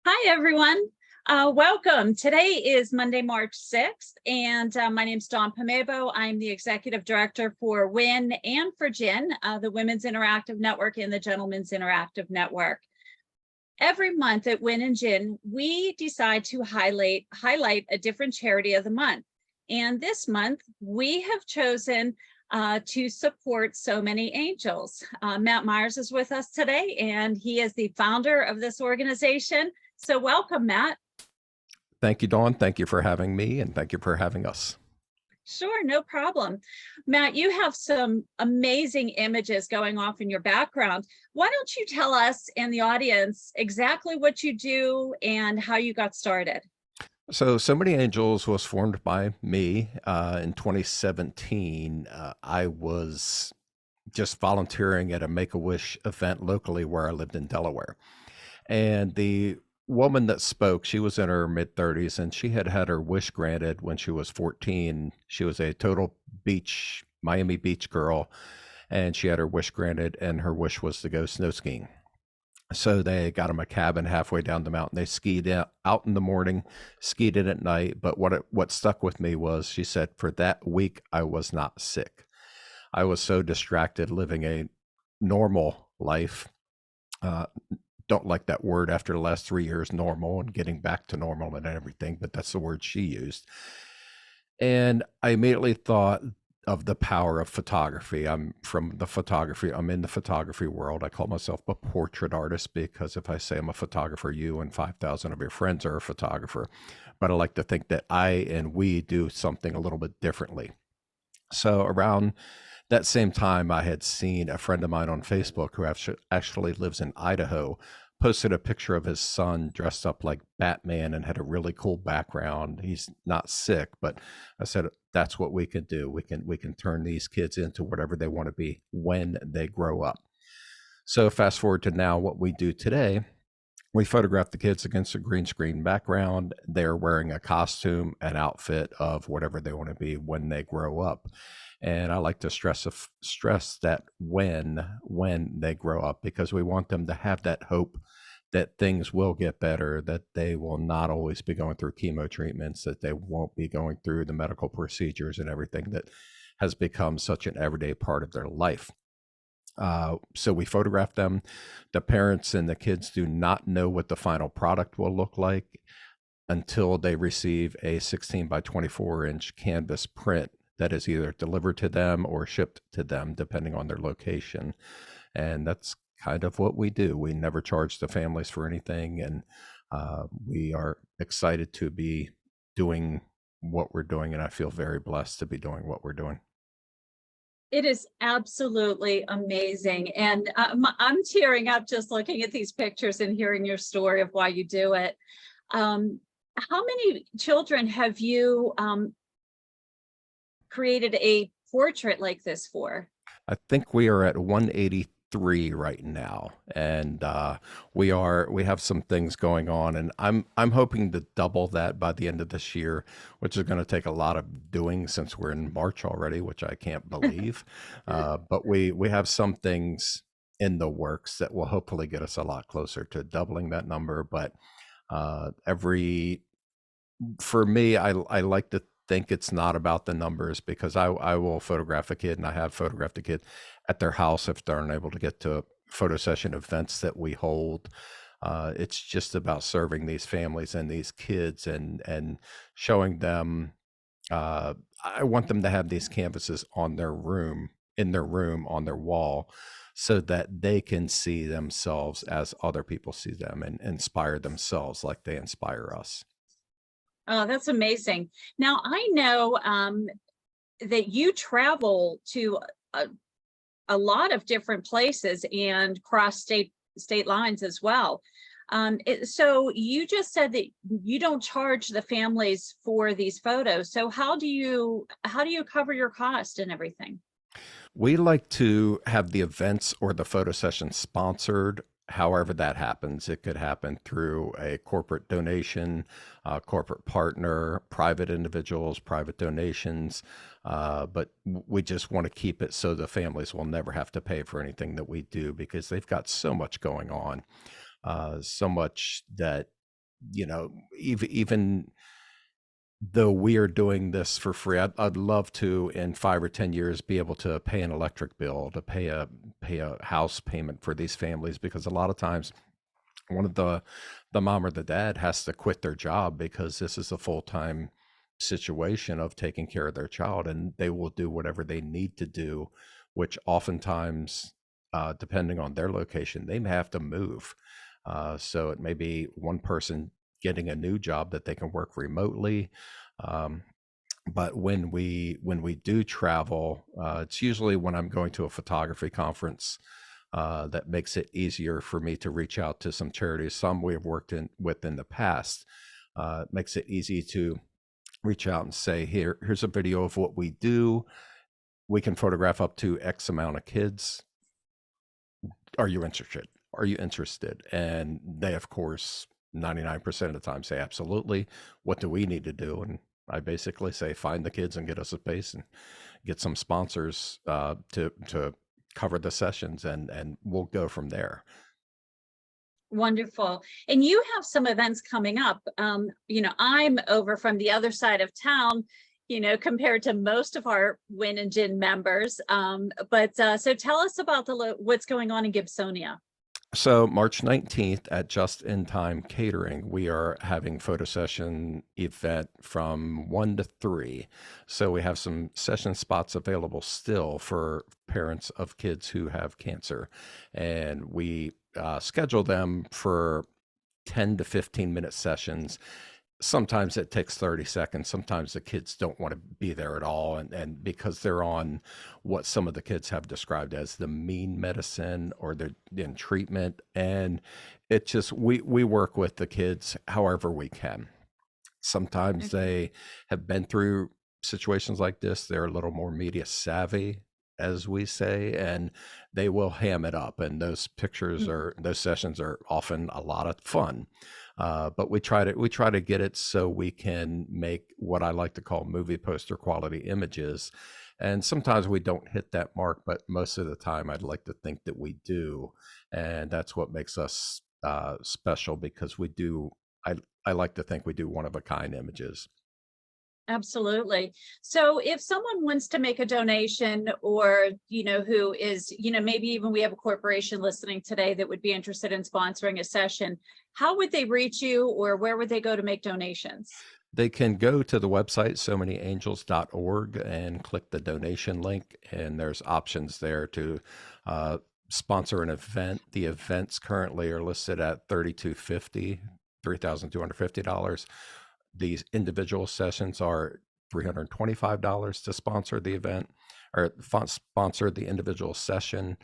Hi, everyone. Welcome. Today is Monday, March 6th, and my name is Dawn Pomebo. I'm the Executive Director for WIN and for GIN, the Women's Interactive Network and the Gentlemen's Interactive Network. Every month at WIN and GIN, we decide to highlight a different charity of the month. And this month, we have chosen to support So Many Angels. Matt Myers is with us today, and he is the founder of this organization. So welcome, Matt. Thank you, Dawn. Thank you for having me, and thank you for having us. Sure, no problem. Matt, you have some amazing images going off in your background. Why don't you tell us and the audience exactly what you do and how you got started? So Many Angels was formed by me in 2017. I was just volunteering at a Make-A-Wish event locally where I lived in Delaware. And the woman that spoke, she was in her mid 30s and she had had her wish granted when she was 14. She was a total Miami Beach girl, and she had her wish granted, and her wish was to go snow skiing. So they got him a cabin halfway down the mountain. They skied out in the morning, skied in at night. But what stuck with me was she said, for that week, I was not sick. I was so distracted living a normal life. Uh, don't like that word after the last 3 years, normal, and getting back to normal and everything, but that's the word she used. And I immediately thought of the power of photography. I'm in the photography world. I call myself a portrait artist because if I say I'm a photographer, you and 5,000 of your friends are a photographer. But I like to think that I and we do something a little bit differently. So around that same time, I had seen a friend of mine on Facebook who actually lives in Idaho posted a picture of his son dressed up like Batman and had a really cool background. He's not sick, but I said that's what we can do. We can turn these kids into whatever they want to be when they grow up. So fast forward to now, what we do today, we photograph the kids against a green screen background. They're wearing a costume, an outfit of whatever they want to be when they grow up. And I like to stress that when they grow up, because we want them to have that hope that things will get better, that they will not always be going through chemo treatments, that they won't be going through the medical procedures and everything that has become such an everyday part of their life. So we photograph them. The parents and the kids do not know what the final product will look like until they receive a 16 by 24-inch canvas print that is either delivered to them or shipped to them, depending on their location. And that's kind of what we do. We never charge the families for anything, and we are excited to be doing what we're doing, and I feel very blessed to be doing what we're doing. It is absolutely amazing. And I'm tearing up just looking at these pictures and hearing your story of why you do it. How many children have you created a portrait like this for? I think we are at 183 right now, and we have some things going on, and I'm hoping to double that by the end of this year, which is going to take a lot of doing since we're in March already, which I can't believe. But we have some things in the works that will hopefully get us a lot closer to doubling that number. But every for me, I like to think it's not about the numbers, because I will photograph a kid, and I have photographed a kid at their house if they're unable to get to photo session events that we hold. It's just about serving these families and these kids, and showing them. I want them to have these canvases in their room, on their wall, so that they can see themselves as other people see them and inspire themselves like they inspire us. Oh, that's amazing. Now, I know that you travel to a, a lot of different places and cross state lines as well. So you just said that you don't charge the families for these photos. So how do you cover your cost and everything? We like to have the events or the photo session sponsored. However, that happens. It could happen through a corporate donation, a corporate partner, private individuals, private donations. But we just want to keep it so the families will never have to pay for anything that we do, because they've got so much going on, so much that even though we are doing this for free, I'd love to, in 5 or 10 years, be able to pay an electric bill, to pay a house payment for these families, because a lot of times one of the mom or the dad has to quit their job because this is a full-time situation of taking care of their child, and they will do whatever they need to do, which oftentimes, depending on their location, they may have to move. So it may be one person getting a new job that they can work remotely. Um, but when we do travel, it's usually when I'm going to a photography conference, that makes it easier for me to reach out to some charities. Some we have worked with in the past. It makes it easy to reach out and say, here's a video of what we do. We can photograph up to X amount of kids. Are you interested? Are you interested? And they, of course, 99% of the time say absolutely. What do we need to do? And I basically say, find the kids and get us a space and get some sponsors, to cover the sessions, and we'll go from there. Wonderful. And you have some events coming up. I'm over from the other side of town, compared to most of our Win and Gin members. So tell us about what's going on in Gibsonia. So March 19th at Just in Time Catering, we are having photo session event from 1 to 3. So we have some session spots available still for parents of kids who have cancer. And we schedule them for 10 to 15-minute sessions. Sometimes it takes 30 seconds. Sometimes the kids don't want to be there at all. And because they're on what some of the kids have described as the mean medicine, or they're in treatment. And it just, we work with the kids however we can. Sometimes they have been through situations like this. They're a little more media savvy, as we say, and they will ham it up. And those those sessions are often a lot of fun. But we try to get it so we can make what I like to call movie poster quality images. And sometimes we don't hit that mark, but most of the time I'd like to think that we do. And that's what makes us special, because I like to think we do one of a kind images. Absolutely. So if someone wants to make a donation, or, who is, maybe even we have a corporation listening today that would be interested in sponsoring a session, how would they reach you, or where would they go to make donations? They can go to the website, somanyangels.org, and click the donation link. And there's options there to sponsor an event. The events currently are listed at $3,250. These individual sessions are $325 to sponsor the event, or sponsor the individual session.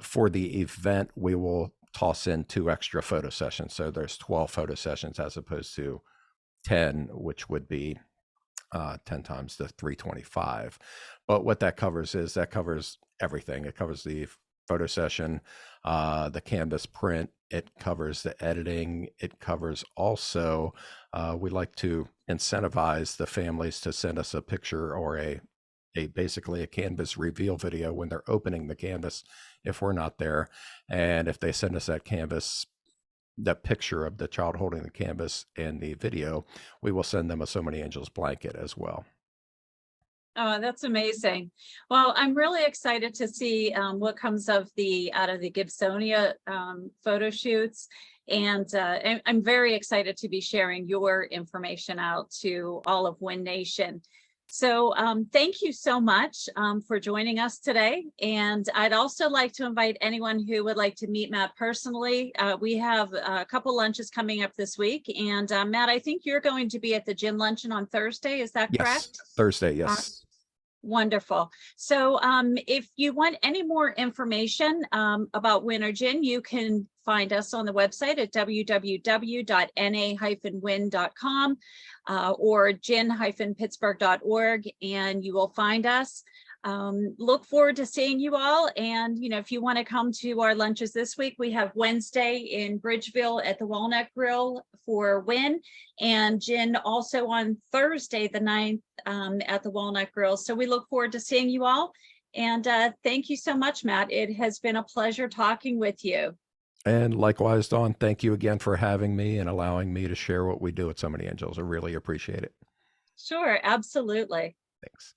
For the event, we will toss in 2 extra photo sessions. So there's 12 photo sessions as opposed to 10, which would be 10 times the 325. But what that covers everything. It covers the photo session, the canvas print, it covers the editing, it covers also, we like to incentivize the families to send us a picture, or basically a canvas reveal video when they're opening the canvas, if we're not there. And if they send us that picture of the child holding the canvas and the video, we will send them a So Many Angels blanket as well. Oh, that's amazing. Well, I'm really excited to see what comes out of the Gibsonia photo shoots. And I'm very excited to be sharing your information out to all of Win Nation. So thank you so much for joining us today. And I'd also like to invite anyone who would like to meet Matt personally. We have a couple lunches coming up this week. And Matt, I think you're going to be at the Gin Luncheon on Thursday. Is that correct? Yes, Thursday, yes. Wonderful. So if you want any more information about Win or Gin, you can find us on the website at www.na-win.com or gin-pittsburgh.org, and you will find us. Look forward to seeing you all. And, if you want to come to our lunches this week, we have Wednesday in Bridgeville at the Walnut Grill for Win, and Gin also on Thursday, the 9th, at the Walnut Grill. So we look forward to seeing you all. And thank you so much, Matt. It has been a pleasure talking with you. And likewise, Dawn, thank you again for having me and allowing me to share what we do at So Many Angels. I really appreciate it. Sure, absolutely. Thanks.